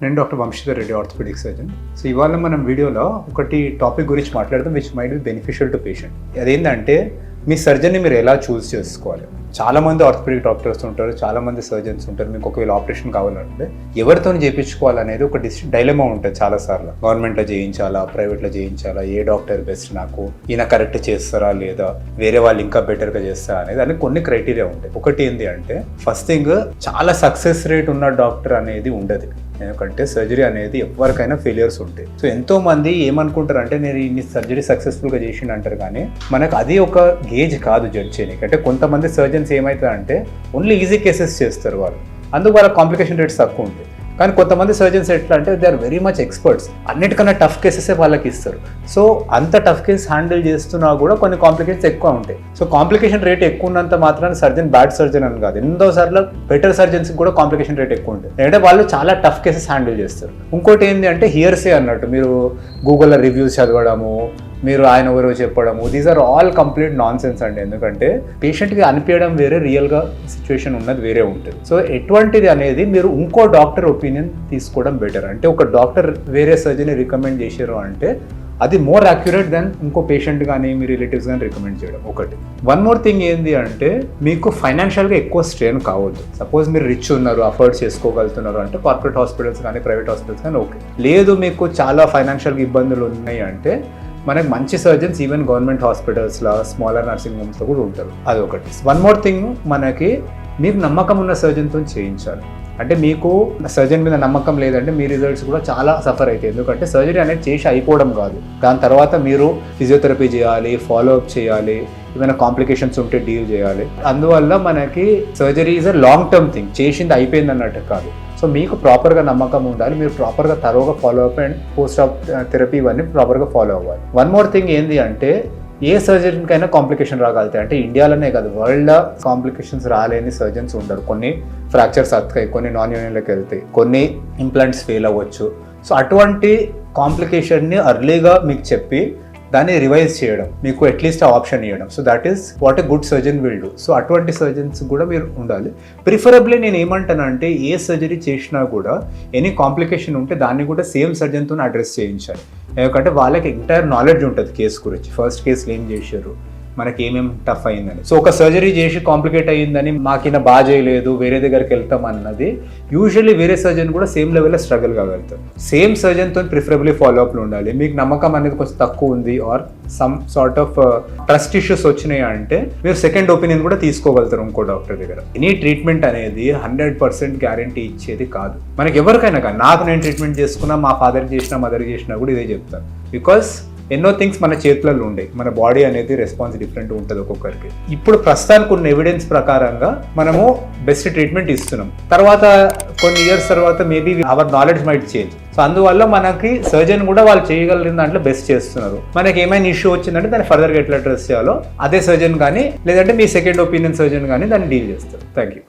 నేను doctor Vamshidhar Reddy, orthopedic surgeon. So ఇవాళ మనం వీడియోలో ఒకటి టాపిక్ గురించి మాట్లాడదాం which might be beneficial to patient. అదేంటంటే మీ సర్జన్ని మీరు ఎలా చూస్ చేసుకోవాలి. చాలామంది ఆర్థోపెడిక్ డాక్టర్స్ ఉంటారు, చాలామంది సర్జన్స్ ఉంటారు. మీకు ఒకవేళ ఆపరేషన్ కావాలంటే ఎవరితో చేయించుకోవాలనేది ఒక డైలమా ఉంటుంది చాలాసార్లు. గవర్నమెంట్లో చేయించాలా, ప్రైవేట్లో చేయించాలా, ఏ డాక్టర్ బెస్ట్, నాకు ఈయన కరెక్ట్ చేస్తారా లేదా, వేరే వాళ్ళు ఇంకా బెటర్గా చేస్తారా అనేది అని కొన్ని క్రైటీరియా ఉంటాయి. ఒకటి ఏంటి అంటే ఫస్ట్ థింగ్, చాలా సక్సెస్ రేట్ ఉన్న డాక్టర్ అనేది ఉండదు. ఎందుకంటే సర్జరీ అనేది ఎవరికైనా ఫెయిలియర్స్ ఉంటాయి. సో ఎంతో మంది ఏమనుకుంటారు అంటే నేను ఇన్ని సర్జరీ సక్సెస్ఫుల్గా చేసిండు అంటారు, కానీ మనకు అది ఒక గేజ్ కాదు జడ్జ్ చేయడానికి. అంటే కొంతమంది సర్జన్స్ ఏమవుతుందంటే ఓన్లీ ఈజీ కేసెస్ చేస్తారు వాళ్ళు, అందుకు వాళ్ళ కాంప్లికేషన్ రేట్స్ తక్కువ ఉంటాయి. కానీ కొంతమంది సర్జన్స్ ఎట్లా అంటే they are very much experts, అన్నిటికన్నా టఫ్ కేసెసే వాళ్ళకి ఇస్తారు. సో అంత టఫ్ కేసెస్ హ్యాండిల్ చేస్తున్నా కూడా కొన్ని కాంప్లికేషన్స్ ఎక్కువ ఉంటాయి. సో కాంప్లికేషన్ రేట్ ఎక్కువ ఉన్నంత మాత్రాన సర్జన్ బ్యాడ్ సర్జన్ అని కాదు. ఎన్నోసార్లు బెటర్ సర్జన్స్ కూడా కాంప్లికేషన్ రేట్ ఎక్కువ ఉంటుంది, ఎందుకంటే వాళ్ళు చాలా టఫ్ కేసెస్ హ్యాండిల్ చేస్తారు. ఇంకోటి ఏంటి అంటే హియర్సే అన్నట్టు, మీరు గూగుల్లో రివ్యూస్ చదవడము, మీరు ఆయన ఎవరో చెప్పడము, these are all complete nonsense అండి. ఎందుకంటే పేషెంట్కి అనిపించడం వేరే, రియల్గా సిచ్యువేషన్ ఉన్నది వేరే ఉంటుంది. సో ఎటువంటిది అనేది మీరు ఇంకో డాక్టర్ ఒపీనియన్ తీసుకోవడం బెటర్. అంటే ఒక డాక్టర్ వేరే సర్జరీ రికమెండ్ చేశారు అంటే అది మోర్ అక్యురేట్ దెన్ ఇంకో పేషెంట్ కానీ మీ రిలేటివ్స్ కానీ రికమెండ్ చేయడం. ఒకటి వన్ మోర్ థింగ్ ఏంటి అంటే మీకు ఫైనాన్షియల్గా ఎక్కువ స్ట్రెయిన్ కావద్దు. సపోజ్ మీరు రిచ్ ఉన్నారు, అఫోర్డ్ చేసుకోగలుగుతున్నారు అంటే కార్పొరేట్ హాస్పిటల్స్ కానీ ప్రైవేట్ హాస్పిటల్స్ కానీ ఓకే. లేదు మీకు చాలా ఫైనాన్షియల్గా ఇబ్బందులు ఉన్నాయి అంటే మనకి మంచి సర్జన్స్ ఈవెన్ గవర్నమెంట్ హాస్పిటల్స్లో, స్మాలర్ నర్సింగ్ హోమ్స్లో కూడా ఉంటారు. అదొకటి. వన్ మోర్ థింగ్, మనకి మీకు నమ్మకం ఉన్న సర్జన్తో చేయించాలి. అంటే మీకు సర్జన్ మీద నమ్మకం లేదంటే మీ రిజల్ట్స్ కూడా చాలా సఫర్ అవుతాయి. ఎందుకంటే సర్జరీ అనేది చేసి అయిపోవడం కాదు, దాని తర్వాత మీరు ఫిజియోథెరపీ చేయాలి, ఫాలోఅప్ చేయాలి, ఏమైనా కాంప్లికేషన్స్ ఉంటే డీల్ చేయాలి. అందువల్ల మనకి surgery is a long term thing, చేసింది అయిపోయింది అన్నట్టు కాదు. సో మీకు ప్రాపర్గా నమ్మకం ఉండాలి, మీరు ప్రాపర్గా తరోగా follow up and post op therapy ఇవన్నీ ప్రాపర్గా ఫాలో అవ్వాలి. వన్ మోర్ థింగ్ ఏంటి అంటే ఏ సర్జరీకైనా కాంప్లికేషన్ రాగలుగుతాయి. అంటే ఇండియాలోనే కాదు, వరల్డ్లో కాంప్లికేషన్స్ రాలేని సర్జన్స్ ఉండరు. కొన్ని ఫ్రాక్చర్స్ అతుకాయి, కొన్ని నాన్ యూనియన్లోకి వెళ్తాయి, కొన్ని ఇంప్లాంట్స్ ఫెయిల్ అవ్వచ్చు. సో అటువంటి కాంప్లికేషన్ని అర్లీగా మీకు చెప్పి దాన్ని రివైజ్ చేయడం, మీకు అట్లీస్ట్ ఆ ఆప్షన్ ఇవ్వడం. So that is what a good surgeon will do. So అటువంటి సర్జన్స్ కూడా మీరు ఉండాలి. ప్రిఫరబ్లీ నేను ఏమంటానంటే ఏ సర్జరీ చేసినా కూడా ఎనీ కాంప్లికేషన్ ఉంటే దాన్ని కూడా సేమ్ సర్జన్తో అడ్రస్ చేయించాలి. ఎందుకంటే వాళ్ళకి ఎంటైర్ నాలెడ్జ్ ఉంటుంది కేసు గురించి, ఫస్ట్ కేసులు ఏం చేశారు, మనకి ఏమేమి టఫ్ అయిందని. సో ఒక సర్జరీ చేసి కాంప్లికేట్ అయ్యిందని మాకిన బాగా చేయలేదు, వేరే దగ్గరికి వెళ్తాం అన్నది యూజువల్లీ వేరే సర్జన్ కూడా సేమ్ లెవెల్లో స్ట్రగుల్ కాగలుగుతారు. సేమ్ సర్జన్తో ప్రిఫరబుల్లీ ఫాలోఅప్లు ఉండాలి. మీకు నమ్మకం అనేది కొంచెం తక్కువ ఉంది or some sort of trust issues వచ్చినాయి అంటే మీరు సెకండ్ ఒపీనియన్ కూడా తీసుకోగలుగుతారు ఇంకో డాక్టర్ దగ్గర. ఎనీ ట్రీట్మెంట్ అనేది 100% గ్యారంటీ ఇచ్చేది కాదు. మనకి ఎవరికైనా కానీ, నాకు నేను ట్రీట్మెంట్ చేసుకున్నా, మా ఫాదర్ చేసినా, మదర్ చేసినా కూడా ఇదే చెప్తాను. బికాస్ ఎన్నో థింగ్స్ మన చేతులలో ఉండే, మన బాడీ అనేది రెస్పాన్స్ డిఫరెంట్ ఉంటుంది ఒక్కొక్కరికి. ఇప్పుడు ప్రస్తుతానికి ఉన్న ఎవిడెన్స్ ప్రకారంగా మనము బెస్ట్ ట్రీట్మెంట్ ఇస్తున్నాం. తర్వాత కొన్ని ఇయర్స్ తర్వాత maybe our knowledge might change. So అందువల్ల మనకి సర్జన్ కూడా వాళ్ళు చేయగలిగిన దాంట్లో బెస్ట్ చేస్తున్నారు. మనకి ఏమైనా ఇష్యూ వచ్చిందంటే దాన్ని ఫర్దర్గా ఎట్లా అడ్రస్ చేయాలో అదే సర్జన్ కానీ లేదంటే మీ సెకండ్ ఒపీనియన్ సర్జన్ కానీ దాన్ని డీల్ చేస్తారు. Thank you.